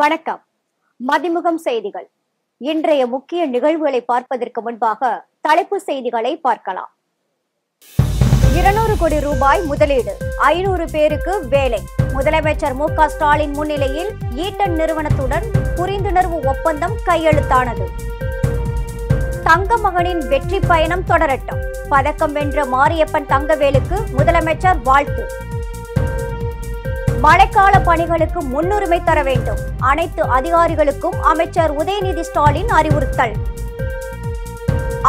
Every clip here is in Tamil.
வணக்கம். மதிமுகம் செய்திகள். இன்றைய முக்கிய நிகழ்வுகளை பார்ப்பதற்கு முன்பாக தலைப்புச் செய்திகளை பார்க்கலாம். 200 கோடி ரூபாய் முதலீடு, 500 பேருக்கு வேலை. முதலமைச்சர் மு.க. ஸ்டாலின் முன்னிலையில் ஈட்டன் நிறுவனத்துடன் புரிந்துணர்வு ஒப்பந்தம் கையெழுத்தானது. தங்க மகனின் வெற்றி பயணம் தொடரட்டும். பதக்கம் வென்ற மாரியப்பன் தங்கவேலுக்கு முதலமைச்சர் வாழ்த்து. மழைக்கால பணிகளுக்கு முன்னுரிமை தர வேண்டும். அனைத்து அதிகாரிகளுக்கும் அமைச்சர் உதயநிதி ஸ்டாலின் அறிவுறுத்தல்.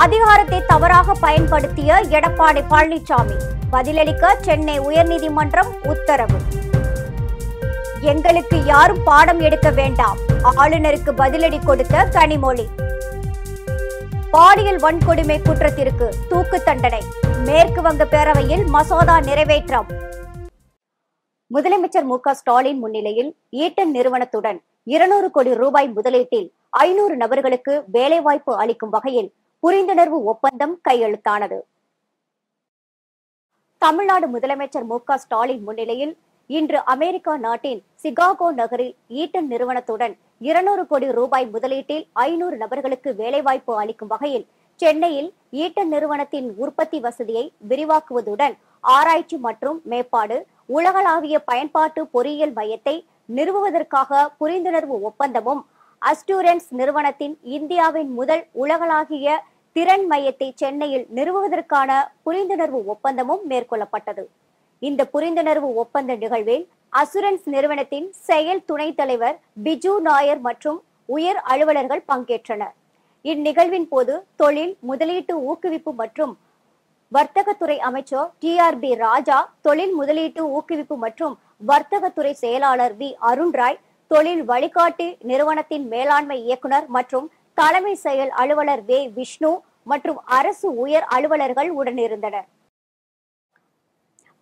அதிகாரத்தை தவறாக பயன்படுத்திய எடப்பாடி பழனிசாமி பதிலளிக்க சென்னை உயர்நீதிமன்றம் உத்தரவு. எங்களுக்கு யாரும் பாடம் எடுக்க வேண்டாம், ஆளுநருக்கு பதிலடி கொடுத்த கனிமொழி. பாலியல் வன்கொடுமை குற்றத்திற்கு தூக்கு தண்டனை, மேற்கு வங்க பேரவையில் மசோதா நிறைவேற்றம். முதலமைச்சர் மு.க. ஸ்டாலின் முன்னிலையில் ஈட்டன் நிறுவனத்துடன் 200 கோடி ரூபாய் முதலீட்டில் 500 நபர்களுக்கு வேலைவாய்ப்பு அளிக்கும் வகையில் புரிந்துணர்வு ஒப்பந்தம் கையெழுத்தானது. தமிழ்நாடு முதலமைச்சர் மு.க. ஸ்டாலின் முன்னிலையில் இன்று அமெரிக்கா நாட்டின் சிகாகோ நகரில் ஈட்டன் நிறுவனத்துடன் 200 கோடி ரூபாய் முதலீட்டில் 500 நபர்களுக்கு வேலைவாய்ப்பு அளிக்கும் வகையில் சென்னையில் ஈட்டன் நிறுவனத்தின் உற்பத்தி வசதியை விரிவாக்குவதுடன் ஆராய்ச்சி மற்றும் மேம்பாடு, உலகளாவிய பயன்பாட்டு பொறியியல் மையத்தை நிறுவுவதற்காக புரிந்துணர்வு ஒப்பந்தமும், அஸ்டூரன்ஸ் நிறுவனத்தின் இந்தியாவின் முதல் உலகளாவிய திறன் மையத்தை சென்னையில் நிறுவுவதற்கான புரிந்துணர்வு ஒப்பந்தமும் மேற்கொள்ளப்பட்டது. இந்த புரிந்துணர்வு ஒப்பந்த நிகழ்வில் அசுரன்ஸ் நிறுவனத்தின் செயல் துணைத் தலைவர் பிஜு நாயர் மற்றும் உயர் அலுவலர்கள் பங்கேற்றனர். இந்நிகழ்வின் போது தொழில் முதலீட்டு ஊக்குவிப்பு மற்றும் வர்த்தகத்துறை அமைச்சர் டி.ஆர்.பி. ராஜா, தொழில் முதலீட்டு ஊக்குவிப்பு மற்றும் வர்த்தகத்துறை செயலாளர் வி. அருண்ராய், தொழில் வழிகாட்டி நிறுவனத்தின் மேலாண்மை இயக்குனர் மற்றும் தலைமை செயல் அலுவலர் வே. விஷ்ணு மற்றும் அரசு உயர் அலுவலர்கள் உடனிருந்தனர்.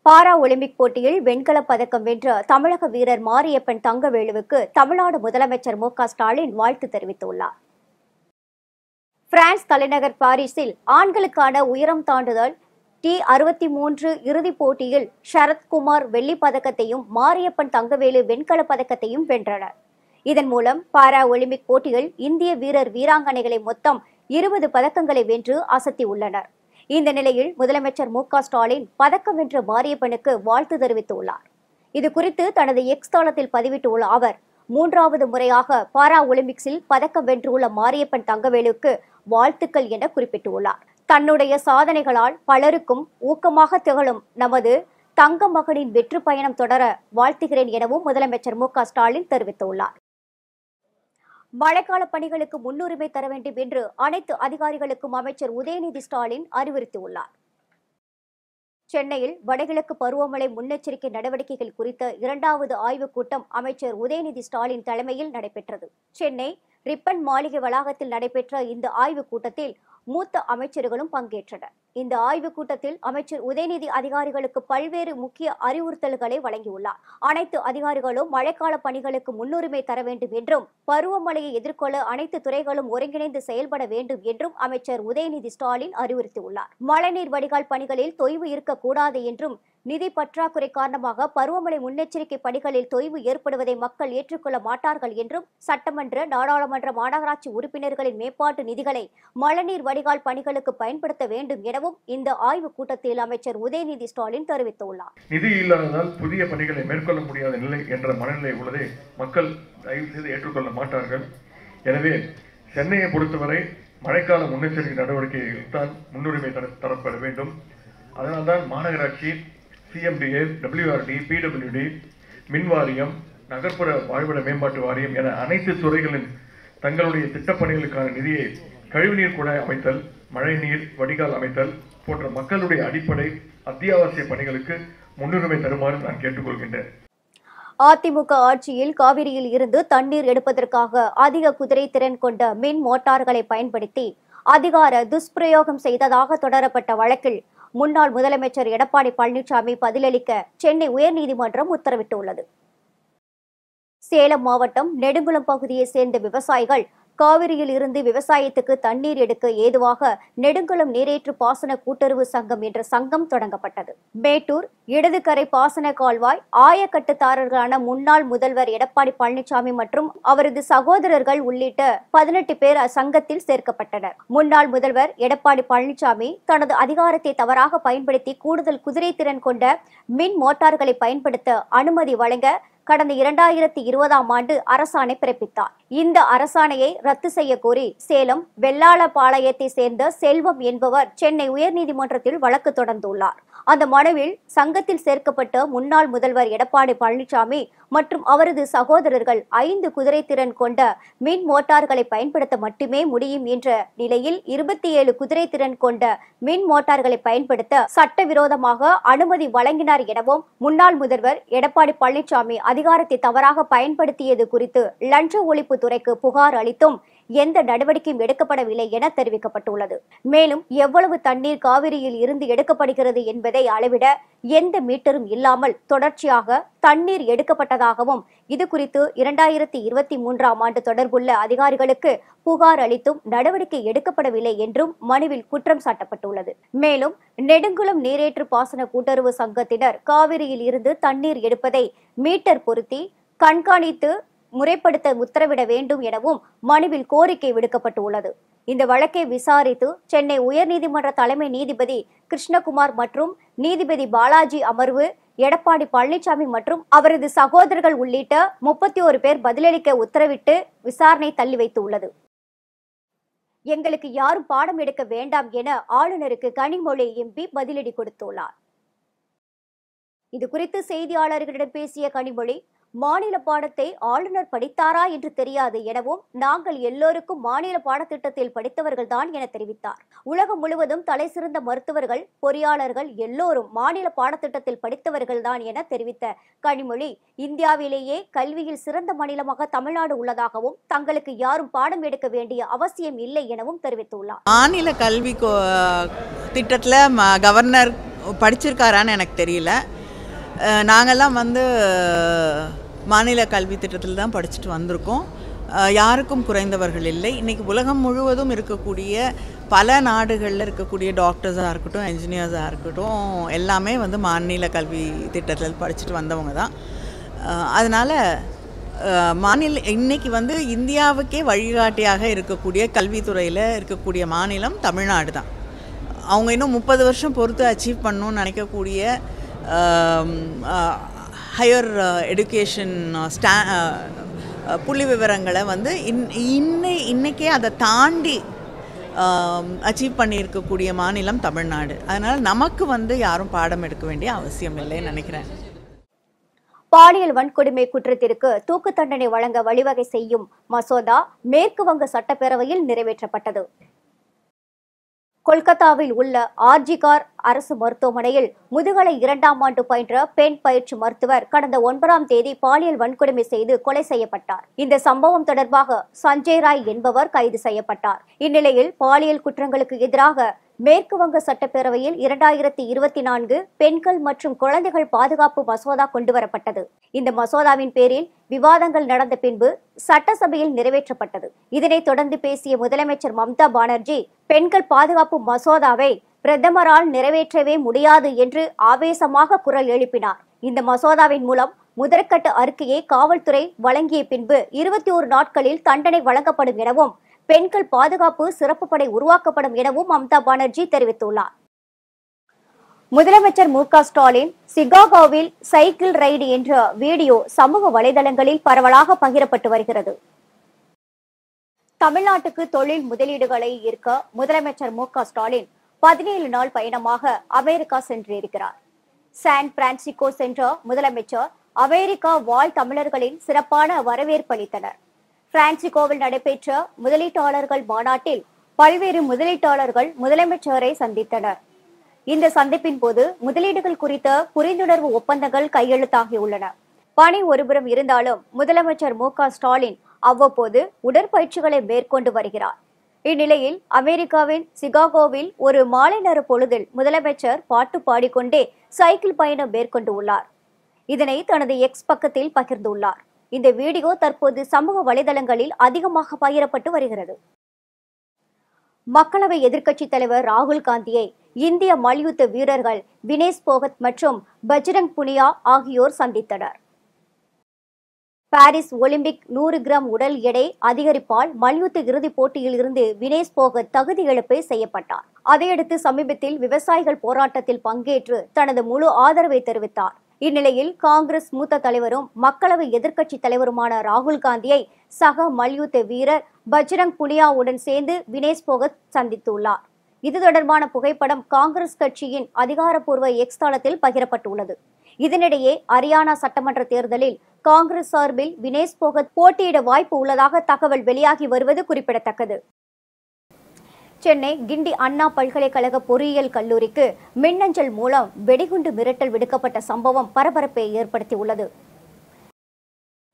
பாரா ஒலிம்பிக் போட்டியில் வெண்கலப் பதக்கம் வென்ற தமிழக வீரர் மாரியப்பன் தங்கவேலுவுக்கு தமிழ்நாடு முதலமைச்சர் மு.க. ஸ்டாலின் வாழ்த்து தெரிவித்துள்ளார். பிரான்ஸ் தலைநகர் பாரிஸில் ஆண்களுக்கான உயரம் தாண்டுதல் T63 இறுதிப் போட்டியில் சரத்குமார் வெள்ளிப் பதக்கத்தையும் மாரியப்பன் தங்கவேலு வெண்கலப் பதக்கத்தையும் வென்றனர். இதன் மூலம் பாரா ஒலிம்பிக் போட்டியில் இந்திய வீரர் வீராங்கனைகளை மொத்தம் 20 பதக்கங்களை வென்று அசத்தியுள்ளனர். இந்த நிலையில் முதலமைச்சர் மு.க. ஸ்டாலின் பதக்கம் வென்ற மாரியப்பனுக்கு வாழ்த்து தெரிவித்துள்ளார். இது குறித்து தனது எக்ஸ் தளத்தில் பதிவிட்டுள்ள அவர், 3வது முறையாக பாரா ஒலிம்பிக்ஸில் பதக்கம் வென்றுள்ள மாரியப்பன் தங்கவேலுக்கு வாழ்த்துக்கள் என குறிப்பிட்டுள்ளார். தன்னுடைய சாதனைகளால் பலருக்கும் ஊக்கமாக திகழும் நமது தங்க மகனின் வெற்றி பயணம் தொடர வாழ்த்துகிறேன் எனவும் முதலமைச்சர் மு.க. ஸ்டாலின் தெரிவித்துள்ளார். மழைக்கால பணிகளுக்கு முன்னுரிமை தர வேண்டும் என்று அனைத்து அதிகாரிகளுக்கும் அமைச்சர் உதயநிதி ஸ்டாலின் அறிவுறுத்தியுள்ளார். சென்னையில் வடகிழக்கு பருவமழை முன்னெச்சரிக்கை நடவடிக்கைகள் குறித்த 2வது ஆய்வுக் கூட்டம் அமைச்சர் உதயநிதி ஸ்டாலின் தலைமையில் நடைபெற்றது. சென்னை ரிப்பன் மாளிகை வளாகத்தில் நடைபெற்ற இந்த ஆய்வுக் கூட்டத்தில் மூத்த அமைச்சர்களும் பங்கேற்றனர். இந்த ஆய்வுக் கூட்டத்தில் அமைச்சர் உதயநிதி அதிகாரிகளுக்கு பல்வேறு முக்கிய அறிவுறுத்தல்களை வழங்கியுள்ளார். அனைத்து அதிகாரிகளும் மழைக்கால பணிகளுக்கு முன்னுரிமை தர வேண்டும் என்றும், பருவமழையை எதிர்கொள்ள அனைத்து துறைகளும் ஒருங்கிணைந்து செயல்பட வேண்டும் என்றும் அமைச்சர் உதயநிதி ஸ்டாலின் அறிவுறுத்தியுள்ளார். மழைநீர் வடிகால் பணிகளில் தொய்வு இருக்கக்கூடாது என்றும், நிதி பற்றாக்குறை காரணமாக பருவமழை முன்னெச்சரிக்கை பணிகளில் தொய்வு ஏற்படுவதை மக்கள் ஏற்றுக்கொள்ள மாட்டார்கள் என்றும், சட்டமன்ற, நாடாளுமன்ற, மாநகராட்சி உறுப்பினர்களின் மேம்பாட்டு நிதிகளை மழைநீர் வடிகால் பணிகளுக்கு பயன்படுத்த வேண்டும் எனவும் இந்த ஆய்வுக் கூட்டத்தில் அமைச்சர் உதயநிதி ஸ்டாலின் தெரிவித்துள்ளார். நிதி இல்லாததால் புதிய பணிகளை மேற்கொள்ள முடியாத நிலை என்ற மனநிலை உள்ளதை மக்கள் தயவு செய்து ஏற்றுக்கொள்ள மாட்டார்கள். எனவே சென்னையை பொறுத்தவரை மழைக்கால முன்னெச்சரிக்கை நடவடிக்கைகள் தான் முன்னுரிமை தரப்பட வேண்டும். அதனால்தான் மாநகராட்சி, CMDA, WRD, PWD, மின் வாரியம், நகர்ப்புற வாழ்விட மேம்பாட்டு வாரியம் என அனைத்து துறைகளின் தங்களுடைய திட்டப்பணிகளுக்கான நிதியை கழிவுநீர் குழாய் அமைத்தல், மழைநீர் வடிகால் அமைத்தல் போன்ற மக்களுடைய அடிப்படை அத்தியாவசிய பணிகளுக்கு முன்னுரிமை தருமாறு நான் கேட்டுக்கொள்கின்றேன். அதிமுக ஆட்சியில் காவிரியில் இருந்து தண்ணீர் எடுப்பதற்காக அதிக குதிரை திறன் கொண்ட மின் மோட்டார்களை பயன்படுத்தி அதிகார துஷ்பிரயோகம் செய்ததாக தொடரப்பட்ட வழக்கில் முன்னாள் முதலமைச்சர் எடப்பாடி பழனிசாமி பதிலளிக்க சென்னை உயர்நீதிமன்றம் உத்தரவிட்டுள்ளது. சேலம் மாவட்டம் நெடுங்குளம் பகுதியை சேர்ந்த விவசாயிகள் காவிரியில் இருந்து விவசாயத்துக்கு தண்ணீர் எடுக்க ஏதுவாக நெடுங்குளம் நீரேற்று பாசன கூட்டுறவு சங்கம் என்ற சங்கம் தொடங்கப்பட்டது. மேட்டூர் இடதுகரை பாசன கால்வாய் ஆயக்கட்டுதாரர்களான முன்னாள் முதல்வர் எடப்பாடி பழனிசாமி மற்றும் அவரது சகோதரர்கள் உள்ளிட்ட 18 பேர் அச்சங்கத்தில் சேர்க்கப்பட்டனர். முன்னாள் முதல்வர் எடப்பாடி பழனிசாமி தனது அதிகாரத்தை தவறாக பயன்படுத்தி கூடுதல் குதிரை திறன் கொண்ட மின் மோட்டார்களை பயன்படுத்த அனுமதி வழங்க கடந்த 2020ஆம் ஆண்டு அரசாணை பிறப்பித்தார். இந்த அரசாணையை ரத்து செய்ய கோரி சேலம் வெள்ளாளபாளையத்தை சேர்ந்த செல்வம் என்பவர் சென்னை உயர்நீதிமன்றத்தில் வழக்கு தொடர்ந்துள்ளார். அந்த மனுவில் சங்கத்தில் சேர்க்கப்பட்ட முன்னாள் முதல்வர் எடப்பாடி பழனிசாமி மற்றும் அவரது சகோதரர்கள் 5 குதிரை திறன் கொண்ட மின் மோட்டார்களை பயன்படுத்த மட்டுமே முடியும் என்ற நிலையில் 27 குதிரை திறன் கொண்ட மின் மோட்டார்களை பயன்படுத்த சட்டவிரோதமாக அனுமதி வழங்கினார் எனவும் முன்னாள் முதல்வர் எடப்பாடி பழனிசாமி அதிகாரத்தை தவறாக பயன்படுத்தியது குறித்து லஞ்ச ஒழிப்பு துறைக்கு புகார் அளித்தும் எந்த நடவடிக்கையும் எடுக்கப்படவில்லை என தெரிவிக்கப்பட்டுள்ளது. மேலும் எவ்வளவு தண்ணீர் காவிரியில் இருந்து எடுக்கப்படுகிறது என்பதை அளவிட எந்த மீட்டரும் இல்லாமல் தொடர்ச்சியாக தண்ணீர் எடுக்கப்பட்டதாகவும் இது குறித்து 2023ஆம் ஆண்டு தொடர்புள்ள அதிகாரிகளுக்கு புகார் அளித்தும் நடவடிக்கை எடுக்கப்படவில்லை என்றும் மனுவில் குற்றம் சாட்டப்பட்டுள்ளது. மேலும் நெடுங்குளம் நீரேற்று பாசன கூட்டுறவு சங்கத்தினர் காவிரியில் இருந்து தண்ணீர் எடுப்பதை மீட்டர் பொருத்தி கண்காணித்து முறைப்படுத்த உத்தரவிட வேண்டும் எனவும் மனுவில் கோரிக்கை விடுக்கப்பட்டுள்ளது. இந்த வழக்கை விசாரித்து சென்னை உயர்நீதிமன்ற தலைமை நீதிபதி கிருஷ்ணகுமார் மற்றும் நீதிபதி பாலாஜி அமர்வு எடப்பாடி பழனிசாமி மற்றும் அவரது சகோதரர்கள் உள்ளிட்ட 31 பேர் பதிலளிக்க உத்தரவிட்டு விசாரணை தள்ளி வைத்துள்ளது. எங்களுக்கு யாரும் பாடம் எடுக்க வேண்டாம் என ஆளுநருக்கு கனிமொழி எம்பி பதிலடி கொடுத்துள்ளார். இது குறித்து செய்தியாளர்களிடம் பேசிய கனிமொழி, மாநில பாடத்தை ஆளுநர் படித்தாரா என்று தெரியாது எனவும் நாங்கள் எல்லோருக்கும் மாநில பாடத்திட்டத்தில் படித்தவர்கள் தான் என தெரிவித்தார். உலகம் முழுவதும் தலை சிறந்த மருத்துவர்கள், பொறியாளர்கள் எல்லோரும் மாநில பாடத்திட்டத்தில் படித்தவர்கள் தான் என தெரிவித்த கனிமொழி, இந்தியாவிலேயே கல்வியில் சிறந்த மாநிலமாக தமிழ்நாடு உள்ளதாகவும் தங்களுக்கு யாரும் பாடம் எடுக்க வேண்டிய அவசியம் இல்லை எனவும் தெரிவித்துள்ளார். மாநில கல்வி திட்டத்தில் கவர்னர் படிச்சிருக்காரான்னு எனக்கு தெரியல. நாங்கள்லாம் மாநில கல்வி திட்டத்தில் தான் படிச்சுட்டு வந்திருக்கோம். யாருக்கும் குறைந்தவர்கள் இல்லை. இன்றைக்கி உலகம் முழுவதும் இருக்கக்கூடிய பல நாடுகளில் இருக்கக்கூடிய டாக்டர்ஸாக இருக்கட்டும், என்ஜினியர்ஸாக இருக்கட்டும், எல்லாமே மாநில கல்வி திட்டத்தில் படிச்சுட்டு வந்தவங்க தான். அதனால் இன்றைக்கி இந்தியாவுக்கே வழிகாட்டியாக இருக்கக்கூடிய கல்வித்துறையில் இருக்கக்கூடிய மாநிலம் தமிழ்நாடு தான். அவங்க இன்னும் 30 வருஷம் பொறுத்து அச்சீவ் பண்ணணும்னு நினைக்கக்கூடிய ஹையர் எடுகேஷன் புள்ளி விவரங்களை இன்னைக்கே அதை தாண்டி அச்சீவ் பண்ணியிருக்கக்கூடிய மாநிலம் தமிழ்நாடு. அதனால் நமக்கு யாரும் பாடம் எடுக்க வேண்டிய அவசியம் இல்லைன்னு நினைக்கிறேன். பாலியல் வன்கொடுமை குற்றத்திற்கு தூக்கு தண்டனை வழங்க வழிவகை செய்யும் மசோதா மேற்கு வங்க சட்டப்பேரவையில் நிறைவேற்றப்பட்டது. கொல்கத்தாவில் உள்ள ஆர்ஜிகார் அரசு மருத்துவமனையில் முதுகலை 2ஆம் ஆண்டு பயின்ற பெண் பயிற்சி மருத்துவர் கடந்த 9ஆம் தேதி பாலியல் வன்கொடுமை செய்து கொலை செய்யப்பட்டார். இந்த சம்பவம் தொடர்பாக சஞ்சய் ராய் என்பவர் கைது செய்யப்பட்டார். இந்நிலையில் பாலியல் குற்றங்களுக்கு எதிராக மேற்கு வங்க சட்டப்பேரவையில் 2024 பெண்கள் மற்றும் குழந்தைகள் பாதுகாப்பு மசோதா கொண்டுவரப்பட்டது. இந்த மசோதாவின் பேரில் விவாதங்கள் நடந்த பின்பு சட்டசபையில் நிறைவேற்றப்பட்டது. இதனைத் தொடர்ந்து பேசிய முதலமைச்சர் மம்தா பானர்ஜி, பெண்கள் பாதுகாப்பு மசோதாவை பிரதமரால் நிறைவேற்றவே முடியாது என்று ஆவேசமாக குரல் எழுப்பினார். இந்த மசோதாவின் மூலம் முதற்கட்ட அறிக்கையை காவல்துறை வழங்கிய பின்பு 21 நாட்களில் தண்டனை வழங்கப்படும் எனவும் பெண்கள் பாதுகாப்பு சிறப்பு படை உருவாக்கப்படும் எனவும் மம்தா பானர்ஜி தெரிவித்துள்ளார். முதலமைச்சர் மு.க. ஸ்டாலின் சிகாகோவில் சைக்கிள் ரைடு என்ற வீடியோ சமூக வலைதளங்களில் பரவலாக பகிரப்பட்டு வருகிறது. தமிழ்நாட்டுக்கு தொழில் முதலீடுகளை ஈர்க்க முதலமைச்சர் மு.க. ஸ்டாலின் 17 நாள் பயணமாக அமெரிக்கா சென்றிருக்கிறார். சான் பிரான்சிஸ்கோ சென்ற முதலமைச்சர் அமெரிக்கா வாழ் தமிழர்களின் சிறப்பான வரவேற்பு அளித்தனர். பிரான்சிஸ்கோவில் நடைபெற்ற முதலீட்டாளர்கள் மாநாட்டில் பல்வேறு முதலீட்டாளர்கள் முதலமைச்சரை சந்தித்தனர். இந்த சந்திப்பின் போது முதலீடுகள் குறித்த புரிந்துணர்வு ஒப்பந்தங்கள் கையெழுத்தாகியுள்ளன. பணி ஒருபுறம் இருந்தாலும் முதலமைச்சர் மு.க. ஸ்டாலின் அவ்வப்போது உடற்பயிற்சிகளை மேற்கொண்டு வருகிறார். இந்நிலையில் அமெரிக்காவின் சிகாகோவில் ஒரு மாலை நேர பொழுதில் முதலமைச்சர் பாட்டு பாடிக்கொண்டே சைக்கிள் பயணம் மேற்கொண்டு உள்ளார். இதனை தனது எக்ஸ் பக்கத்தில் பகிர்ந்துள்ளார். இந்த வீடியோ தற்போது சமூக வலைதளங்களில் அதிகமாக பகிரப்பட்டு வருகிறது. மக்களவை எதிர்க்கட்சித் தலைவர் ராகுல் காந்தியை இந்திய மல்யுத்த வீரர்கள் வினேஷ் போகத் மற்றும் பஜ்ரங் புனியா ஆகியோர் சந்தித்தனர். பாரிஸ் ஒலிம்பிக் 100 கிராம் உடல் எடை அதிகரிப்பால் மல்யுத்த இறுதிப் போட்டியில் இருந்து வினேஷ் போகத் தகுதி இழப்பு செய்யப்பட்டார். அதையடுத்து சமீபத்தில் விவசாயிகள் போராட்டத்தில் பங்கேற்று தனது முழு ஆதரவை தெரிவித்தார். இந்நிலையில் காங்கிரஸ் மூத்த தலைவரும் மக்களவை எதிர்க்கட்சித் தலைவருமான ராகுல் காந்தியை சக மல்யுத்த வீரர் பஜ்ரங் புனியாவுடன் சேர்ந்து வினேஷ் போகத் சந்தித்துள்ளார். இது தொடர்பான புகைப்படம் காங்கிரஸ் கட்சியின் அதிகாரப்பூர்வ எக்ஸ் தளத்தில் பகிரப்பட்டுள்ளது. இதனிடையே ஹரியானா சட்டமன்ற தேர்தலில் காங்கிரஸ் சார்பில் வினேஷ் போகத் போட்டியிட வாய்ப்பு உள்ளதாக தகவல் வெளியாகி வருவது குறிப்பிடத்தக்கது. சென்னை கிண்டி அண்ணா பல்கலைக்கழக பொறியியல் கல்லூரிக்கு மின்னஞ்சல் மூலம் வெடிகுண்டு மிரட்டல் விடுக்கப்பட்ட சம்பவம் பரபரப்பை ஏற்படுத்தியுள்ளது.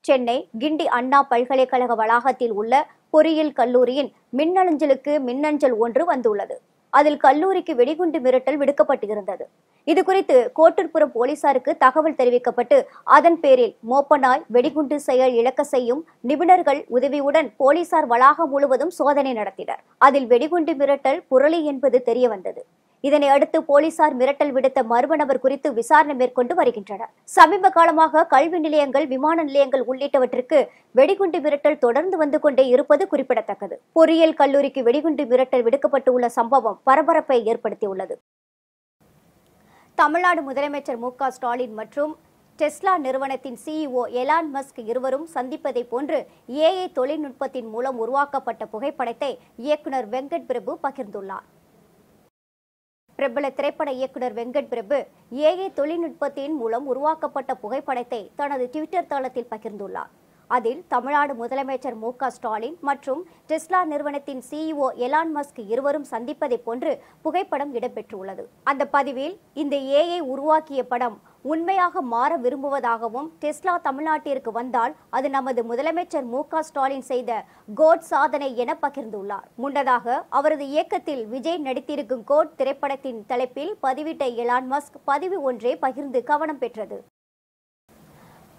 சென்னை கிண்டி அண்ணா பல்கலைக்கழக வளாகத்தில் உள்ள பொறியியல் கல்லூரியின் மின்னஞ்சலுக்கு மின்னஞ்சல் ஒன்று வந்துள்ளது. அதில் கல்லூரிக்கு வெடிகுண்டு மிரட்டல் விடுக்கப்பட்டிருந்தது. இதுகுறித்து கோட்டூர்புரம் போலீசாருக்கு தகவல் தெரிவிக்கப்பட்டு அதன் பேரில் மோப்பனாய் வெடிகுண்டு செயல் இழக்க செய்யும் நிபுணர்கள் உதவியுடன் போலீசார் வளாகம் முழுவதும் சோதனை நடத்தினர். அதில் வெடிகுண்டு மிரட்டல் புரளி என்பது தெரியவந்தது. இதனை அடுத்து போலீசார் மிரட்டல் விடுத்த மர்ம நபர் குறித்து விசாரணை மேற்கொண்டு வருகின்றனர். சமீப காலமாக கல்வி நிலையங்கள், விமான நிலையங்கள் உள்ளிட்டவற்றிற்கு வெடிகுண்டு மிரட்டல் தொடர்ந்து வந்து கொண்டே இருப்பது குறிப்பிடத்தக்கது. பொறியியல் கல்லூரிக்கு வெடிகுண்டு மிரட்டல் விடுக்கப்பட்டுள்ள சம்பவம் பரபரப்பை ஏற்படுத்தியுள்ளது. தமிழ்நாடு முதலமைச்சர் மு.க. ஸ்டாலின் மற்றும் டெஸ்லா நிறுவனத்தின் CEO எலான் மஸ்க் இருவரும் சந்திப்பதை போன்று AI தொழில்நுட்பத்தின் மூலம் உருவாக்கப்பட்ட புகைப்படத்தை இயக்குனர் வெங்கட் பிரபு பகிர்ந்துள்ளார். பிரபல திரைப்பட இயக்குனர் வெங்கட் பிரபு AI தொழில்நுட்பத்தின் மூலம் உருவாக்கப்பட்ட புகைப்படத்தை தனது ட்விட்டர் தளத்தில் பகிர்ந்துள்ளார். அதில் தமிழ்நாடு முதலமைச்சர் மு.க. ஸ்டாலின் மற்றும் டெஸ்லா நிறுவனத்தின் CEO எலான் மஸ்க் இருவரும் சந்திப்பதை போன்று புகைப்படம் இடம்பெற்றுள்ளது. அந்த பதிவில் இந்த AI உருவாக்கிய படம் உண்மையாக மாற விரும்புவதாகவும், டெஸ்லா தமிழ்நாட்டிற்கு வந்தால் அது நமது முதலமைச்சர் மு.க. ஸ்டாலின் செய்த கோட் சாதனை என பகிர்ந்துள்ளார். முன்னதாக அவரது இயக்கத்தில் விஜய் நடித்திருக்கும் கோட் திரைப்படத்தின் தலைப்பில் பதிவிட்ட எலான் மஸ்க் பதிவு ஒன்றே பகிர்ந்து கவனம் பெற்றது.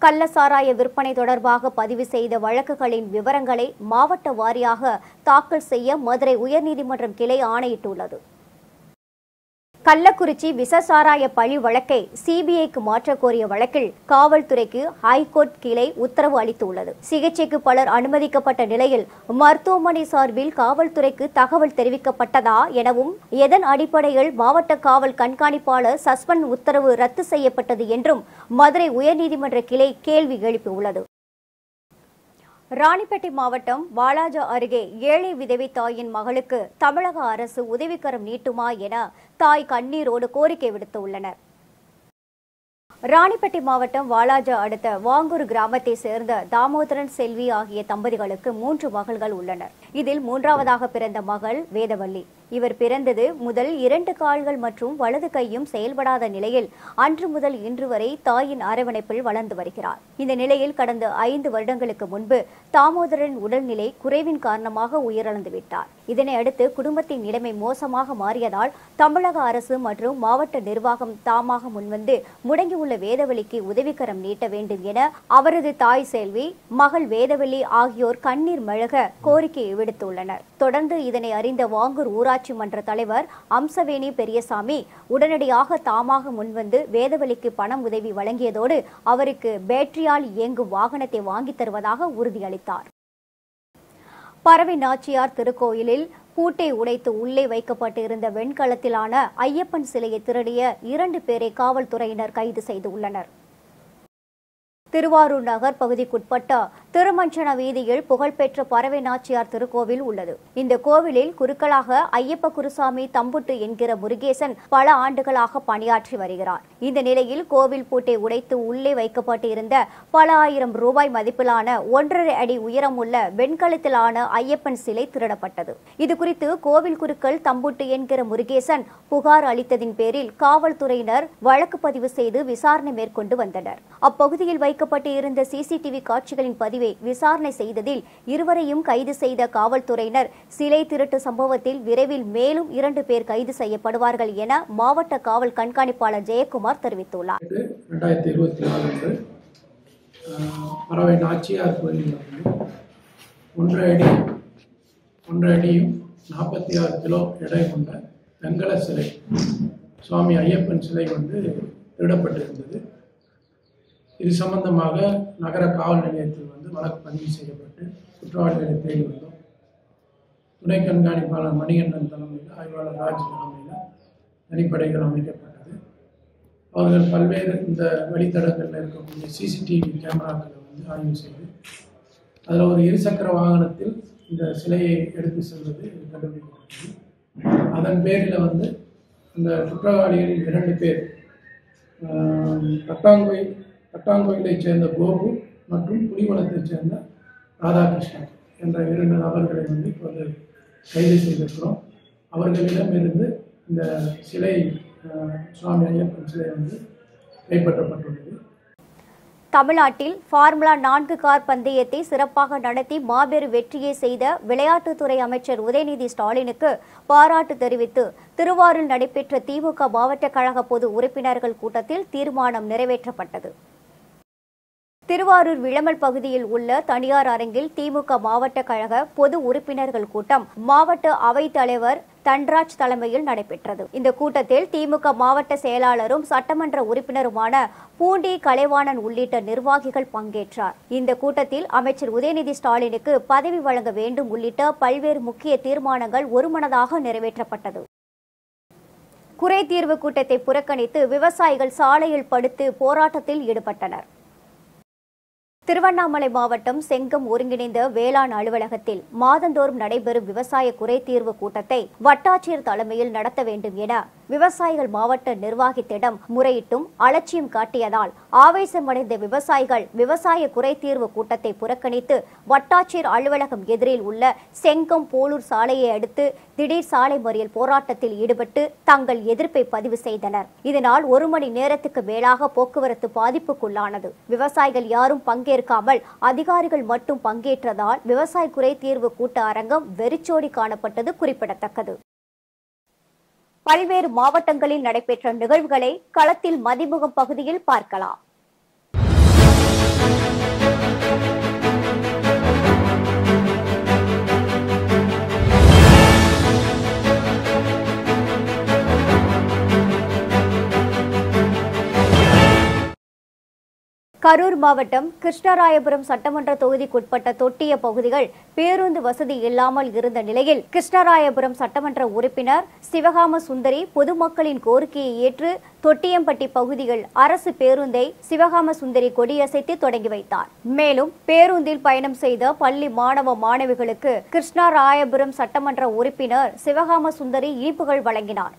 கள்ள சாராய விற்பனை தொடர்பாக பதிவு செய்த வழக்குகளின் விவரங்களை மாவட்ட வாரியாக தாக்கல் செய்ய மதுரை உயர்நீதிமன்றம் கிளை ஆணையிட்டுள்ளது. கள்ளக்குறிச்சி விஷசாராய பழி வழக்கை CBIக்கு மாற்ற கோரிய வழக்கில் காவல்துறைக்கு ஹைகோர்ட் கிளை உத்தரவு அளித்துள்ளது. சிகிச்சைக்கு பலர் அனுமதிக்கப்பட்ட நிலையில் மருத்துவமனை சார்பில் காவல்துறைக்கு தகவல் தெரிவிக்கப்பட்டதா எனவும், எதன் அடிப்படையில் மாவட்ட காவல் கண்காணிப்பாளர் சஸ்பெண்ட் உத்தரவு ரத்து செய்யப்பட்டது என்றும் மதுரை உயர்நீதிமன்ற கிளை கேள்வி எழுப்பியுள்ளது. ராணிப்பேட்டை மாவட்டம் வாலாஜா அருகே ஏழை விதவை தாயின் மகளுக்கு தமிழக அரசு உதவிக்கரம் நீட்டுமா என தாய் கண்ணீரோடு கோரிக்கை விடுத்துள்ளனர். ராணிப்பேட்டை மாவட்டம் வாலாஜா அடுத்த வாங்கூர் கிராமத்தை சேர்ந்த தாமோதரன், செல்வி ஆகிய தம்பதிகளுக்கு 3 மகள்கள் உள்ளனர். இதில் 3ஆவதாக பிறந்த மகள் வேதவள்ளி. இவர் பிறந்தது முதல் 2 கால்கள் மற்றும் வலது கையும் செயல்படாத நிலையில் அன்று முதல் இன்று வரை தாயின் அரவணைப்பில் வளர்ந்து வருகிறார். இந்த நிலையில் கடந்த 5 வருடங்களுக்கு முன்பு தாமோதரன் உடல்நிலை குறைவின் காரணமாக உயிரிழந்து விட்டார். இதனை அடுத்து குடும்பத்தின் நிலைமை மோசமாக மாறியதால் தமிழக அரசு மற்றும் மாவட்ட நிர்வாகம் தாமாக முன்வந்து முடங்கியுள்ள வேதவள்ளிக்கு உதவிக்கரம் நீட்ட வேண்டும் என அவரது தாய் செல்வி, மகள் வேதவள்ளி ஆகியோர் கண்ணீர் மழக கோரிக்கை விடுத்துள்ளனர். தொடர்ந்து இதனை அறிந்த வாங்கூர் ஊராட்சி மன்ற தலைவர் அம்சவேணி பெரியசாமி உடனடியாக தாமாக முன்வந்து வேதவள்ளிக்கு பணம் உதவி வழங்கியதோடு அவருக்கு பேட்டரியால் இயங்கும் வாகனத்தை வாங்கித் தருவதாக உறுதியளித்தார். பரவை நாச்சியார் திருக்கோயிலில் பூட்டை உடைத்து உள்ளே வைக்கப்பட்டிருந்த வெண்கலத்திலான ஐயப்பன் சிலையை திருடிய 2 பேரை காவல்துறையினர் கைது செய்துள்ளனர். திருவாரூர் நகர் பகுதிக்குட்பட்ட திருமஞ்சன வீதியில் புகழ்பெற்ற பரவை நாச்சியார் திருக்கோவில் உள்ளது. இந்த கோவிலில் குருக்களாக ஐயப்ப குருசாமி தம்புட்டு என்கிற முருகேசன் பல ஆண்டுகளாக பணியாற்றி வருகிறார். இந்த நிலையில் கோவில் பூட்டை உடைத்து உள்ளே வைக்கப்பட்டிருந்த பல ஆயிரம் ரூபாய் மதிப்பிலான 1.5 அடி உயரமுள்ள வெண்கலத்திலான ஐயப்பன் சிலை திருடப்பட்டது. இதுகுறித்து கோவில் குருக்கள் தம்புட்டு என்கிற முருகேசன் புகார் அளித்ததின் பேரில் காவல்துறையினர் வழக்கு பதிவு செய்து விசாரணை மேற்கொண்டு வந்தனர். அப்பகுதியில் வைக்கப்பட்டு இருந்த CCTV காட்சிகளின் பதிவை விசாரணை செய்ததில் இருவரையும் கைது செய்த காவல்துறையினர் சிலை திருட்டு சம்பவத்தில் விரைவில் மேலும் 2 பேர் கைது செய்யப்படுவார்கள் என மாவட்ட காவல் கண்காணிப்பாளர் ஜெயக்குமார் தெரிவித்துள்ளார். 2024 பறவை நாச்சியார் கோயிலில் வந்து 1.5 அடியும் 46 கிலோ எடை கொண்ட வெங்கல சிலை, சுவாமி ஐயப்பன் சிலை வந்து திருடப்பட்டிருந்தது. இது சம்பந்தமாக நகர காவல் நிலையத்தில் வந்து வழக்கு பதிவு செய்யப்பட்டு குற்றவாளிகளை தேடி வந்தோம். துணை கண்காணிப்பாளர் மணிகண்டன் தலைமையில், ஆய்வாளர் ராஜ் தலைமையில் தனிப்படைகள் அமைக்கப்பட்டது. அவர்கள் பல்வேறு இந்த வழித்தடங்களில் இருக்கக்கூடிய சிசிடிவி கேமராக்களை வந்து ஆய்வு செய்து அதில் ஒரு இருசக்கர வாகனத்தில் இந்த சிலையை எடுத்து செல்வது கண்டுபிடிக்கப்பட்டது. அதன் பேரில் வந்து அந்த குற்றவாளிகளில் 2 பேர் தட்டாங்கோயிலைச் சேர்ந்த கோபு மற்றும் புலிவனத்தைச் சேர்ந்த ராதாகிருஷ்ணன் என்ற 2 நபர்களை வந்து இப்போது கைது செய்திருக்கிறோம். அவர்களிடமிருந்து இந்த சிலை, சுவாமி ஐயப்பன் சிலை வந்து கைப்பற்றப்பட்டுள்ளது. தமிழ்நாட்டில் ஃபார்முலா 4 கார் பந்தயத்தை சிறப்பாக நடத்தி மாபெரும் வெற்றியை செய்த விளையாட்டுத்துறை அமைச்சர் உதயநிதி ஸ்டாலினுக்கு பாராட்டு தெரிவித்து திருவாரூரில் நடைபெற்ற திமுக மாவட்ட கழக பொது உறுப்பினர்கள் கூட்டத்தில் தீர்மானம் நிறைவேற்றப்பட்டது. திருவாரூர் விளமல் பகுதியில் உள்ள தனியார் அரங்கில் திமுக மாவட்ட கழக பொது உறுப்பினர்கள் கூட்டம் மாவட்ட அவைத் தலைவர் தன்ராஜ் தலைமையில் நடைபெற்றது. இந்த கூட்டத்தில் திமுக மாவட்ட செயலாளரும் சட்டமன்ற உறுப்பினருமான பூண்டி கலைவாணன் உள்ளிட்ட நிர்வாகிகள் பங்கேற்றார். இந்த கூட்டத்தில் அமைச்சர் உதயநிதி ஸ்டாலினுக்கு பதவி வழங்க வேண்டும் உள்ளிட்ட பல்வேறு முக்கிய தீர்மானங்கள் ஒருமனதாக நிறைவேற்றப்பட்டது. குறை தீர்வு கூட்டத்தை புறக்கணித்து விவசாயிகள் சாலையில் படுத்து போராட்டத்தில் ஈடுபட்டனர். திருவண்ணாமலை மாவட்டம் செங்கம் ஒருங்கிணைந்த வேளாண் அலுவலகத்தில் மாதந்தோறும் நடைபெறும் விவசாய குறைதீர்வு கூட்டத்தை வட்டாட்சியர் தலைமையில் நடத்த வேண்டும் என விவசாயிகள் மாவட்ட நிர்வாகத்திடம் முறையிட்டும் அலட்சியம் காட்டியதால் ஆவேசமடைந்த விவசாயிகள் விவசாய குறைதீர்வு கூட்டத்தை புறக்கணித்து வட்டாட்சியர் அலுவலகம் எதிரில் உள்ள செங்கம் போலூர் சாலையை அடுத்து திடீர் சாலை மறியல் போராட்டத்தில் ஈடுபட்டு தங்கள் எதிர்ப்பை பதிவு செய்தனர். இதனால் 1 மணி நேரத்துக்கு மேலாக போக்குவரத்து பாதிப்புக்குள்ளானது. விவசாயிகள் யாரும் பங்கேற்காமல் அதிகாரிகள் மட்டும் பங்கேற்றதால் விவசாய குறைதீர்வு கூட்ட அரங்கம் வெறிச்சோடி காணப்பட்டது குறிப்பிடத்தக்கது. பல்வேறு மாவட்டங்களில் நடைபெற்ற நிகழ்வுகளை களத்தில் மதிமுகம் பகுதியில் பார்க்கலாம். கரூர் மாவட்டம் கிருஷ்ணராயபுரம் சட்டமன்ற தொகுதிக்குட்பட்ட தொட்டிய பகுதிகள் பேருந்து வசதி இல்லாமல் இருந்த நிலையில் கிருஷ்ணராயபுரம் சட்டமன்ற உறுப்பினர் சிவகாம சுந்தரி பொதுமக்களின் கோரிக்கையை ஏற்று தொட்டியம்பட்டி பகுதியில் அரசு பேருந்தை சிவகாம சுந்தரி கொடியசைத்து தொடங்கி வைத்தார். மேலும் பேருந்தில் பயணம் செய்த பள்ளி மாணவ மாணவிகளுக்கு கிருஷ்ணராயபுரம் சட்டமன்ற உறுப்பினர் சிவகாம சுந்தரி இனிப்புகள் வழங்கினார்.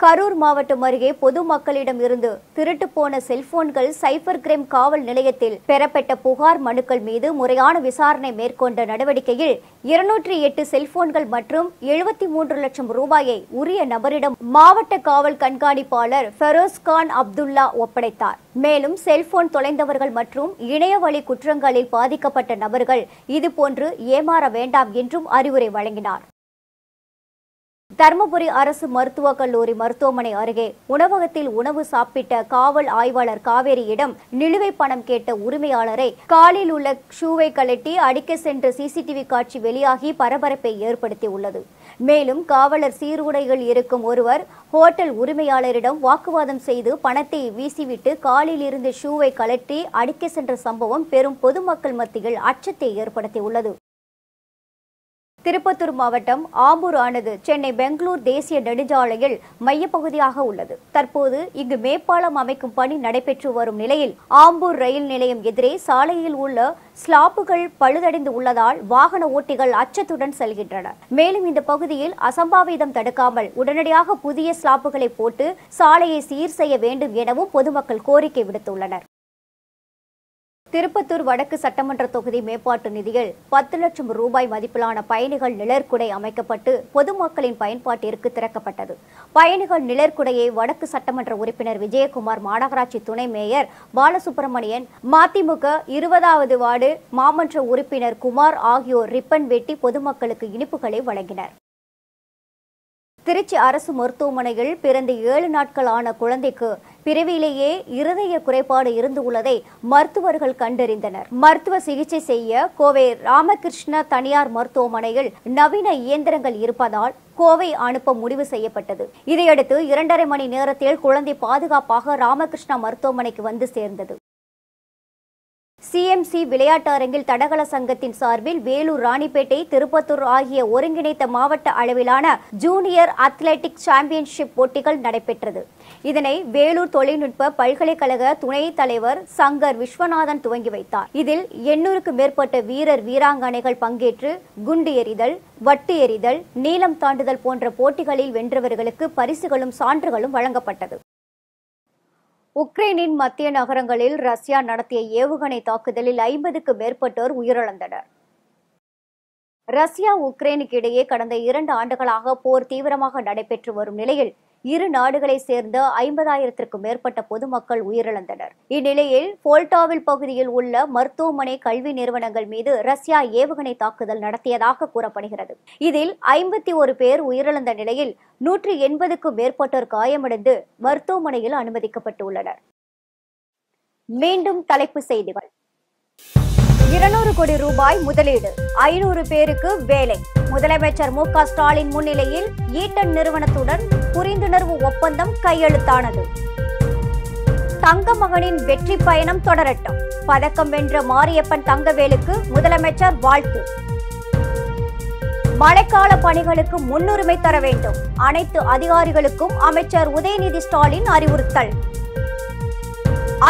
கரூர் மாவட்டம் அருகே பொதுமக்களிடம் இருந்து திருட்டு போன செல்போன்கள் சைபர் கிரைம் காவல் நிலையத்தில் பெறப்பட்ட புகார் மனுக்கள் மீது முறையான விசாரணை மேற்கொண்ட நடவடிக்கையில் 208 செல்போன்கள் மற்றும் 73 லட்சம் ரூபாயை உரிய நபரிடம் மாவட்ட காவல் கண்காணிப்பாளர் ஃபெரோஸ்கான் அப்துல்லா ஒப்படைத்தார். மேலும் செல்போன் தொலைந்தவர்கள் மற்றும் இணையவழி குற்றங்களில் பாதிக்கப்பட்ட நபர்கள் இதுபோன்று ஏமாற வேண்டாம் என்றும் அறிவுரை வழங்கினார். தருமபுரி அரசு மருத்துவக் கல்லூரி மருத்துவமனை அருகே உணவகத்தில் உணவு சாப்பிட்ட காவல் ஆய்வாளர் காவேரியிடம் நிலுவைப் பணம் கேட்ட உரிமையாளரை காலில் உள்ள ஷூவை கழட்டி அடிக்க சென்ற சிசிடிவி காட்சி வெளியாகி பரபரப்பை ஏற்படுத்தியுள்ளது. மேலும் காவலர் சீருடையில் இருக்கும் ஒருவர் ஹோட்டல் உரிமையாளரிடம் வாக்குவாதம் செய்து பணத்தை வீசிவிட்டு காலில் இருந்து ஷூவை கழட்டி அடிக்க சென்ற சம்பவம் பெரும் பொதுமக்கள் மத்தியில் அச்சத்தை ஏற்படுத்தியுள்ளது. திருப்பத்தூர் மாவட்டம் ஆம்பூர் ஆனது சென்னை பெங்களூர் தேசிய நெடுஞ்சாலையில் மையப்பகுதியாக உள்ளது. தற்போது இங்கு மேம்பாலம் அமைக்கும் பணி நடைபெற்று வரும் நிலையில் ஆம்பூர் ரயில் நிலையம் எதிரே சாலையில் உள்ள ஸ்லாப்புகள் பழுதடைந்து உள்ளதால் வாகன ஓட்டிகள் அச்சத்துடன் செல்கின்றனர். மேலும் இந்த பகுதியில் அசம்பாவிதம் தடுக்காமல் உடனடியாக புதிய ஸ்லாப்புகளை போட்டு சாலையை சீர் செய்ய வேண்டும் எனவும் பொதுமக்கள் கோரிக்கை விடுத்துள்ளனர். திருப்பத்தூர் வடக்கு சட்டமன்ற தொகுதி மேம்பாட்டு நிதியில் 10 லட்சம் ரூபாய் மதிப்பிலான பயணிகள் நிழற்குடை அமைக்கப்பட்டு பொதுமக்களின் பயன்பாட்டிற்கு திறக்கப்பட்டது. பயணிகள் நிழற்குடையை வடக்கு சட்டமன்ற உறுப்பினர் விஜயகுமார், மாநகராட்சி துணை மேயர் பாலசுப்ரமணியன், மதிமுக 20வது வார்டு மாமன்ற உறுப்பினர் குமார் ஆகியோர் ரிப்பன் வெட்டி பொதுமக்களுக்கு இனிப்புகளை வழங்கினர். திருச்சி அரசு மருத்துவமனையில் பிறந்து 7 நாட்கள் ஆன குழந்தைக்கு பிறவியிலேயே இருதய குறைபாடு இருந்துள்ளதை மருத்துவர்கள் கண்டறிந்தனர். மருத்துவ சிகிச்சை செய்ய கோவை ராமகிருஷ்ண தனியார் மருத்துவமனையில் நவீன இயந்திரங்கள் இருப்பதால் கோவை அனுப்ப முடிவு செய்யப்பட்டது. இதையடுத்து 2.5 மணி நேரத்தில் குழந்தை பாதுகாப்பாக ராமகிருஷ்ணா மருத்துவமனைக்கு வந்து சேர்ந்தது. சிஎம்சி விளையாட்டரங்கில் தடகள சங்கத்தின் சார்பில் வேலூர், ராணிப்பேட்டை, திருப்பத்தூர் ஆகிய ஒருங்கிணைத்த மாவட்ட அளவிலான ஜூனியர் அத்லெட்டிக் சாம்பியன்ஷிப் போட்டிகள் நடைபெற்றது. இதனை வேலூர் தொழில்நுட்ப பல்கலைக்கழக துணைத் தலைவர் சங்கர் விஸ்வநாதன் துவங்கி வைத்தார். இதில் 800க்கும் மேற்பட்ட வீரர், வீராங்கனைகள் பங்கேற்று குண்டு எறிதல், வட்டு எறிதல், நீளம் தாண்டுதல் போன்ற போட்டிகளில் வென்றவர்களுக்கு பரிசுகளும் சான்றுகளும் வழங்கப்பட்டது. உக்ரைனின் மத்திய நகரங்களில் ரஷ்யா நடத்திய ஏவுகணை தாக்குதலில் 50க்கும் மேற்பட்டோர் உயிரிழந்தனர். ரஷ்யா உக்ரைனுக்கு இடையே கடந்த 2 ஆண்டுகளாக போர் தீவிரமாக நடைபெற்று வரும் நிலையில் இரு நாடுகளை சேர்ந்த 50,000க்கும் மேற்பட்ட பொதுமக்கள் உயிரிழந்தனர். இந்நிலையில் போல்டாவில் பகுதியில் உள்ள மருத்துவமனை, கல்வி நிறுவனங்கள் மீது ரஷ்யா ஏவுகணை தாக்குதல் நடத்தியதாக கூறப்படுகிறது. இதில் 51 பேர் உயிரிழந்த நிலையில் 180க்கும் மேற்பட்டோர் காயமடைந்து மருத்துவமனையில் அனுமதிக்கப்பட்டுள்ளனர். மீண்டும் தலைப்புச் செய்திகள். 200 கோடி ரூபாய் முதலீடு, 500 பேருக்கு வேலை. முதலமைச்சர் மு.க. ஸ்டாலின் முன்னிலையில் ஈட்டன் நிறுவனத்துடன் புரிந்துணர்வு ஒப்பந்தம் கையெழுத்தானது. தங்க மகனின் வெற்றி பயணம் தொடரட்டும். பதக்கம் வென்ற மாரியப்பன் தங்கவேலுக்கு முதலமைச்சர் வாழ்த்து. மழைக்கால பணிகளுக்கு முன்னுரிமை தர வேண்டும். அனைத்து அதிகாரிகளுக்கும் அமைச்சர் உதயநிதி ஸ்டாலின் அறிவுறுத்தல்.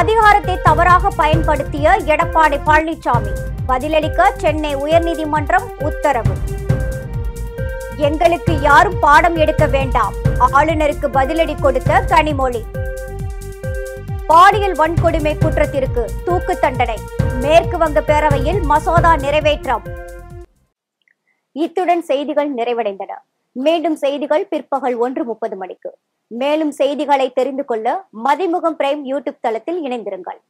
அதிகாரத்தை தவறாக பயன்படுத்திய எடப்பாடி பழனிசாமி பதிலளிக்க சென்னை உயர்நீதிமன்றம் உத்தரவு. எங்களுக்கு யாரும் பாடம் எடுக்க வேண்டாம், ஆளுநருக்கு பதிலடி கொடுத்த கனிமொழி. பாலியல் வன்கொடுமை குற்றத்திற்கு தூக்கு தண்டனை, மேற்கு வங்க பேரவையில் மசோதா நிறைவேற்றம். இத்துடன் செய்திகள் நிறைவடைந்தன. மீண்டும் செய்திகள் பிற்பகல் 1:30 மணிக்கு. மேலும் செய்திகளை தெரிந்து கொள்ள மதிமுகம் பிரைம் யூடியூப் தளத்தில் இணைந்திருங்கள்.